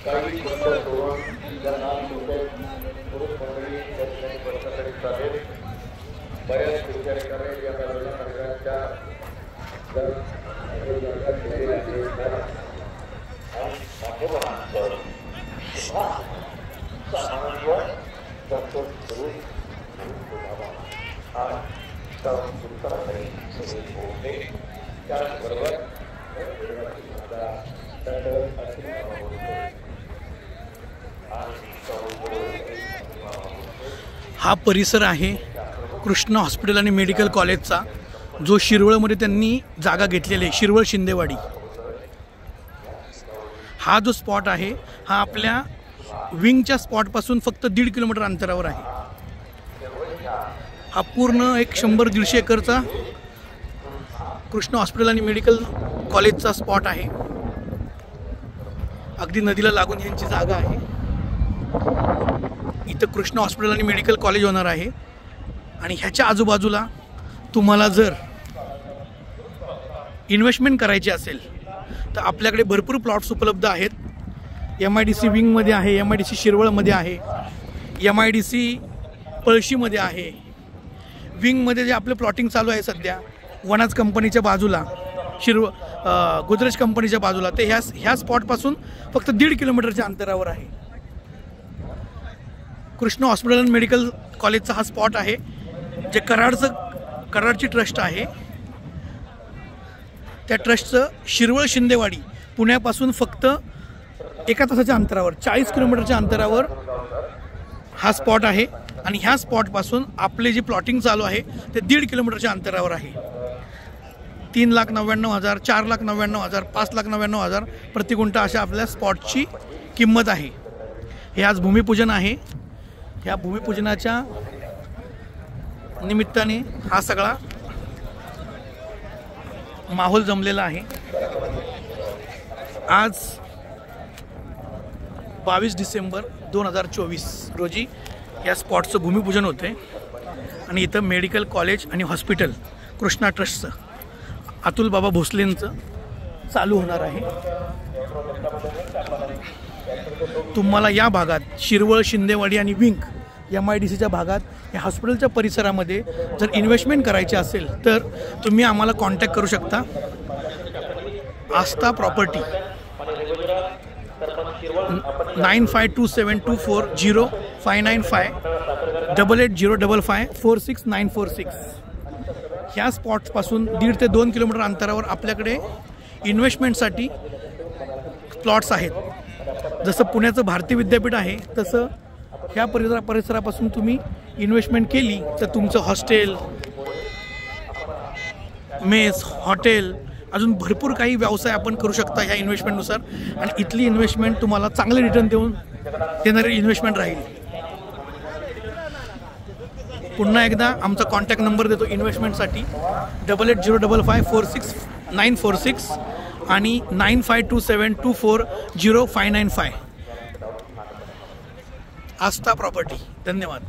काही सुंदर तरुण ज्यांना पुरुष मंडळी त्या ठिकाणी बसण्यासाठी चालेल. बऱ्याच विचारकांनी या बाजूला महिलांच्या हा परिसर आहे कृष्णा हॉस्पिटल आणि मेडिकल कॉलेजचा, जो शिरवळमध्ये त्यांनी जागा घेतलेली आहे. शिरवळ शिंदेवाडी हा जो स्पॉट आहे हा आपल्या विंगच्या स्पॉटपासून फक्त 1.5 किलोमीटर अंतरावर आहे. हा पूर्ण एक 100-150 एकरचा कृष्णा हॉस्पिटल आणि मेडिकल कॉलेजचा स्पॉट आहे. अगदी नदीला लागून यांची जागा आहे. इथं कृष्णा हॉस्पिटल आणि मेडिकल कॉलेज होणार आहे. आणि ह्याच्या आजूबाजूला तुम्हाला जर इन्व्हेस्टमेंट करायची असेल तर आपल्याकडे भरपूर प्लॉट्स उपलब्ध आहेत. MIDC विंगमध्ये आहे, MIDC शिरवळमध्ये आहे, MIDC पळशीमध्ये आहे. विंगमध्ये जे आपलं प्लॉटिंग चालू आहे सध्या वनाज कंपनीच्या बाजूला, गोदरेज कंपनीच्या बाजूला, ते ह्या स्पॉटपासून फक्त 1.5 किलोमीटरच्या अंतरावर आहे. कृष्णा हॉस्पिटल आणि मेडिकल कॉलेजचा हा स्पॉट आहे, जे कराडची ट्रस्ट आहे. त्या ट्रस्टचं शिरवळ शिंदेवाडी पुण्यापासून फक्त 1 तासाच्या अंतरावर, 40 किलोमीटरच्या अंतरावर हा स्पॉट आहे. आणि ह्या स्पॉटपासून आपले जे प्लॉटिंग चालू आहे ते 1.5 किलोमीटरच्या अंतरावर आहे. 3,99,000, 4,99,000, 5,99,000 प्रति गुंठा अशा आपल्या स्पॉटची किंमत आहे. हे आज भूमिपूजन आहे. ह्या भूमिपूजनाच्या निमित्ताने हा सगळा माहोल जमलेला आहे. आज 22 डिसेंबर 2024 रोजी या स्पॉटचं भूमिपूजन होते. आणि इथं मेडिकल कॉलेज आणि हॉस्पिटल कृष्णा ट्रस्टचं अतुल बाबा भोसलेंचं चालू होणार आहे. तुम्हाला या भागात शिरवळ शिंदेवाडी आणि विंग MIDCच्या भागात या हॉस्पिटलच्या परिसरामध्ये जर इन्व्हेस्टमेंट करायची असेल तर तुम्ही आम्हाला कॉन्टॅक्ट करू शकता. आस्था प्रॉपर्टी 9527240595 880555469646. ह्या स्पॉट्सपासून 1.5 ते 2 किलोमीटर अंतरावर आपल्याकडे इन्व्हेस्टमेंटसाठी प्लॉट्स आहेत. जसं पुण्याचं भारती विद्यापीठ आहे तसं ह्या परिसरापासून तुम्ही इन्व्हेस्टमेंट केली तर तुमचं हॉस्टेल, मेस, हॉटेल, अजून भरपूर काही व्यवसाय आपण करू शकता ह्या इन्व्हेस्टमेंटनुसार. आणि इथली इन्व्हेस्टमेंट तुम्हाला चांगले रिटर्न देणारी इन्व्हेस्टमेंट राहील. पुन्हा एकदा आमचा कॉन्टॅक्ट नंबर देतो इन्व्हेस्टमेंटसाठी 8805546946 आणि 9527240595. आस्था प्रॉपर्टी. धन्यवाद.